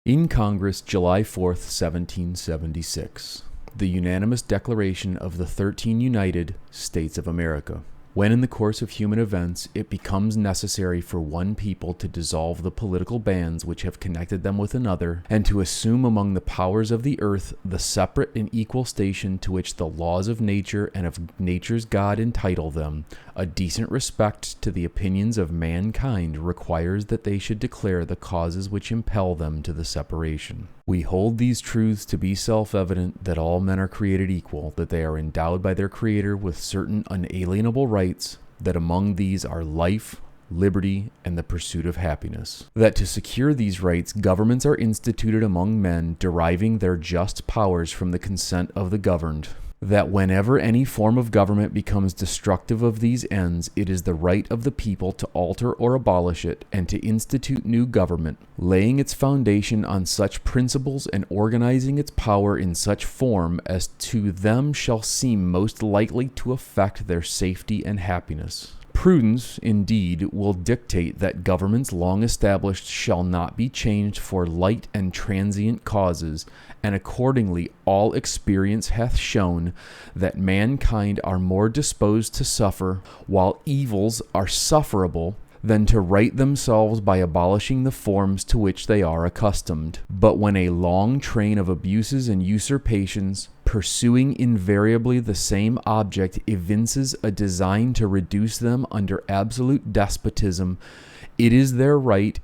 In Congress, July 4th, 1776. The unanimous declaration of the 13 United States of America. When in the course of human events it becomes necessary for one people to dissolve the political bands which have connected them with another, and to assume among the powers of the earth the separate and equal station to which the laws of nature and of nature's God entitle them, a decent respect to the opinions of mankind requires that they should declare the causes which impel them to the separation. We hold these truths to be self-evident, that all men are created equal, that they are endowed by their Creator with certain unalienable rights, that among these are life, liberty, and the pursuit of happiness. That to secure these rights, governments are instituted among men, deriving their just powers from the consent of the governed. That whenever any form of government becomes destructive of these ends, it is the right of the people to alter or abolish it, and to institute new government, laying its foundation on such principles and organizing its power in such form as to them shall seem most likely to affect their safety and happiness. Prudence, indeed, will dictate that governments long established shall not be changed for light and transient causes, and accordingly all experience hath shown that mankind are more disposed to suffer, while evils are sufferable, than to right themselves by abolishing the forms to which they are accustomed. But when a long train of abuses and usurpations, pursuing invariably the same object, evinces a design to reduce them under absolute despotism, it is their right,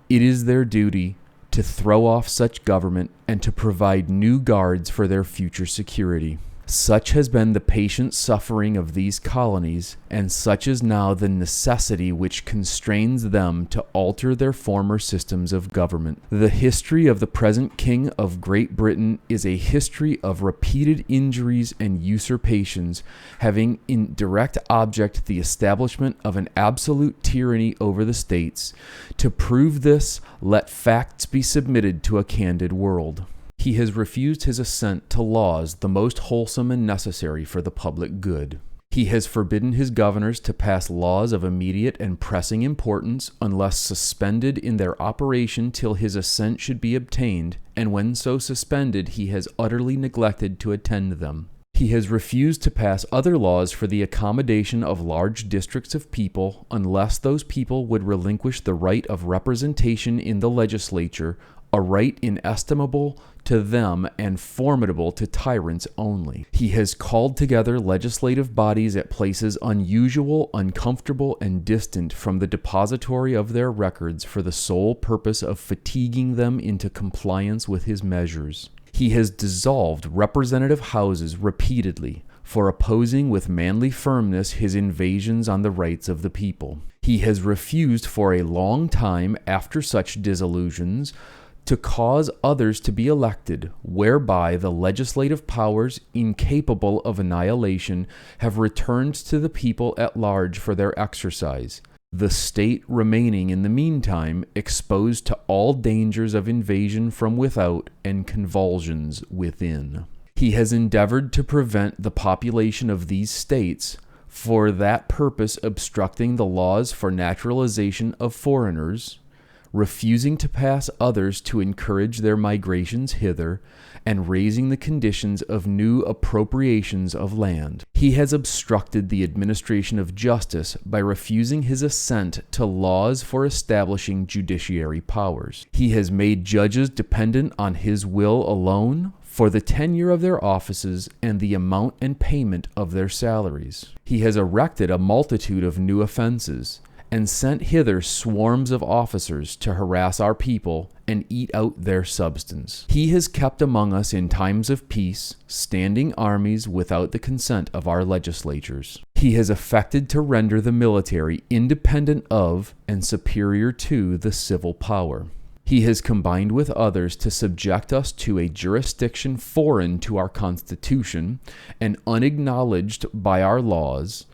it is their duty, to throw off such government and to provide new guards for their future security. Such has been the patient suffering of these colonies, and such is now the necessity which constrains them to alter their former systems of government. The history of the present King of Great Britain is a history of repeated injuries and usurpations, having in direct object the establishment of an absolute tyranny over the states. To prove this, let facts be submitted to a candid world. He has refused his assent to laws the most wholesome and necessary for the public good. He has forbidden his governors to pass laws of immediate and pressing importance unless suspended in their operation till his assent should be obtained, and when so suspended he has utterly neglected to attend them. He has refused to pass other laws for the accommodation of large districts of people unless those people would relinquish the right of representation in the legislature, a right inestimable to them and formidable to tyrants only. He has called together legislative bodies at places unusual, uncomfortable, and distant from the depository of their records for the sole purpose of fatiguing them into compliance with his measures. He has dissolved representative houses repeatedly for opposing with manly firmness his invasions on the rights of the people. He has refused for a long time after such dissolutions to cause others to be elected, whereby the legislative powers, incapable of annihilation, have returned to the people at large for their exercise, the state remaining in the meantime exposed to all dangers of invasion from without and convulsions within. He has endeavored to prevent the population of these states, for that purpose obstructing the laws for naturalization of foreigners, refusing to pass others to encourage their migrations hither, and raising the conditions of new appropriations of land. He has obstructed the administration of justice by refusing his assent to laws for establishing judiciary powers. He has made judges dependent on his will alone for the tenure of their offices and the amount and payment of their salaries. He has erected a multitude of new offenses, and sent hither swarms of officers to harass our people and eat out their substance. He has kept among us in times of peace standing armies without the consent of our legislatures. He has affected to render the military independent of and superior to the civil power. He has combined with others to subject us to a jurisdiction foreign to our Constitution and unacknowledged by our laws,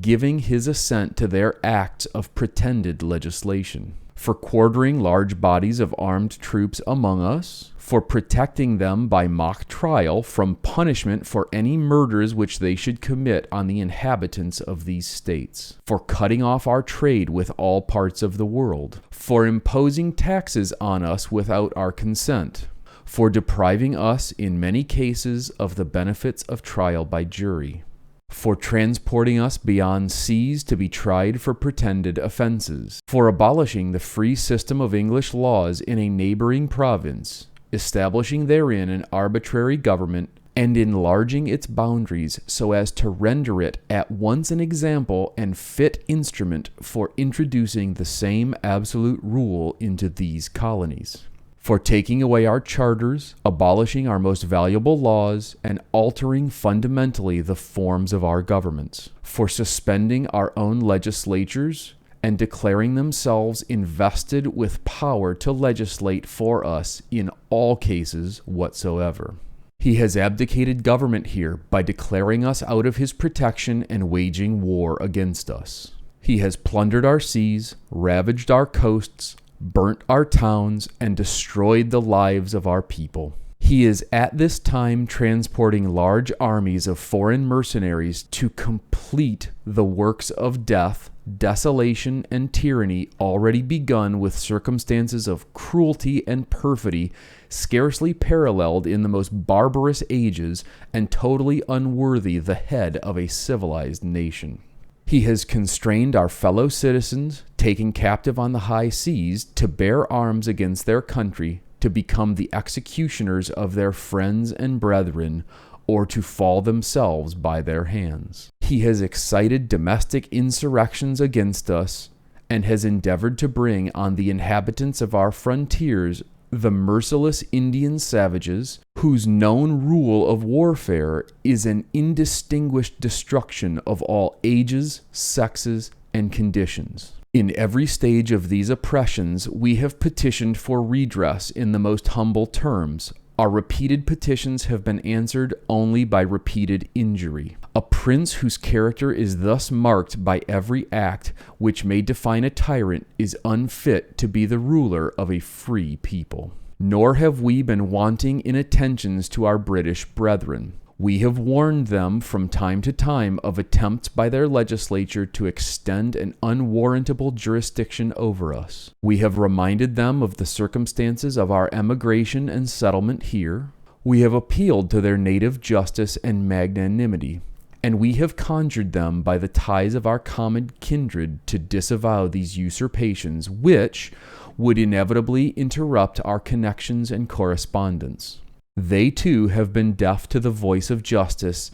giving his assent to their acts of pretended legislation. for quartering large bodies of armed troops among us, for protecting them by mock trial from punishment for any murders which they should commit on the inhabitants of these states, for cutting off our trade with all parts of the world, for imposing taxes on us without our consent, for depriving us in many cases of the benefits of trial by jury, for transporting us beyond seas to be tried for pretended offenses, for abolishing the free system of English laws in a neighboring province, establishing therein an arbitrary government, and enlarging its boundaries so as to render it at once an example and fit instrument for introducing the same absolute rule into these colonies, for taking away our charters, abolishing our most valuable laws, and altering fundamentally the forms of our governments, for suspending our own legislatures, and declaring themselves invested with power to legislate for us in all cases whatsoever. He has abdicated government here by declaring us out of his protection and waging war against us. He has plundered our seas, ravaged our coasts, burnt our towns, and destroyed the lives of our people. He is at this time transporting large armies of foreign mercenaries to complete the works of death, desolation, and tyranny already begun with circumstances of cruelty and perfidy scarcely paralleled in the most barbarous ages and totally unworthy the head of a civilized nation. He has constrained our fellow citizens, taken captive on the high seas, to bear arms against their country, to become the executioners of their friends and brethren, or to fall themselves by their hands. He has excited domestic insurrections against us, and has endeavored to bring on the inhabitants of our frontiers the merciless Indian savages, whose known rule of warfare is an indistinguished destruction of all ages, sexes, and conditions. In every stage of these oppressions, we have petitioned for redress in the most humble terms. Our repeated petitions have been answered only by repeated injury. A prince whose character is thus marked by every act which may define a tyrant is unfit to be the ruler of a free people. Nor have we been wanting in attentions to our British brethren. We have warned them from time to time of attempts by their legislature to extend an unwarrantable jurisdiction over us. We have reminded them of the circumstances of our emigration and settlement here. We have appealed to their native justice and magnanimity, and we have conjured them by the ties of our common kindred to disavow these usurpations which would inevitably interrupt our connections and correspondence. They too have been deaf to the voice of justice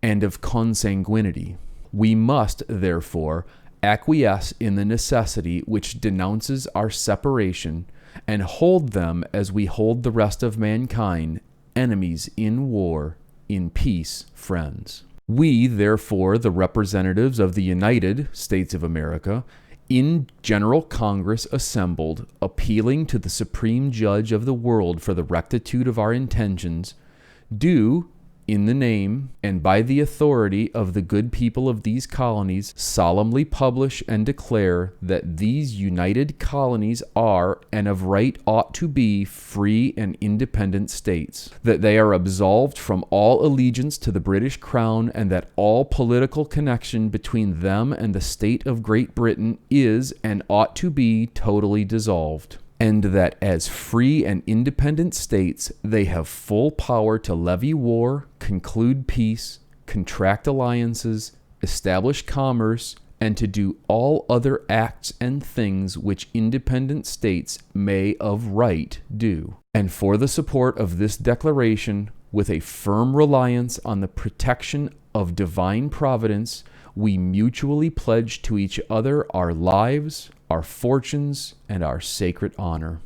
and of consanguinity. We must, therefore, acquiesce in the necessity which denounces our separation, and hold them as we hold the rest of mankind, enemies in war, in peace friends. We, therefore, the representatives of the United States of America, in General Congress assembled, appealing to the Supreme Judge of the world for the rectitude of our intentions, do, in the name and by the authority of the good people of these colonies, solemnly publish and declare that these united colonies are, and of right ought to be, free and independent states, that they are absolved from all allegiance to the British Crown, and that all political connection between them and the state of Great Britain is, and ought to be, totally dissolved, and that as free and independent states they have full power to levy war, conclude peace, contract alliances, establish commerce, and to do all other acts and things which independent states may of right do. And for the support of this declaration, with a firm reliance on the protection of divine providence, we mutually pledge to each other our lives, our fortunes, and our sacred honor.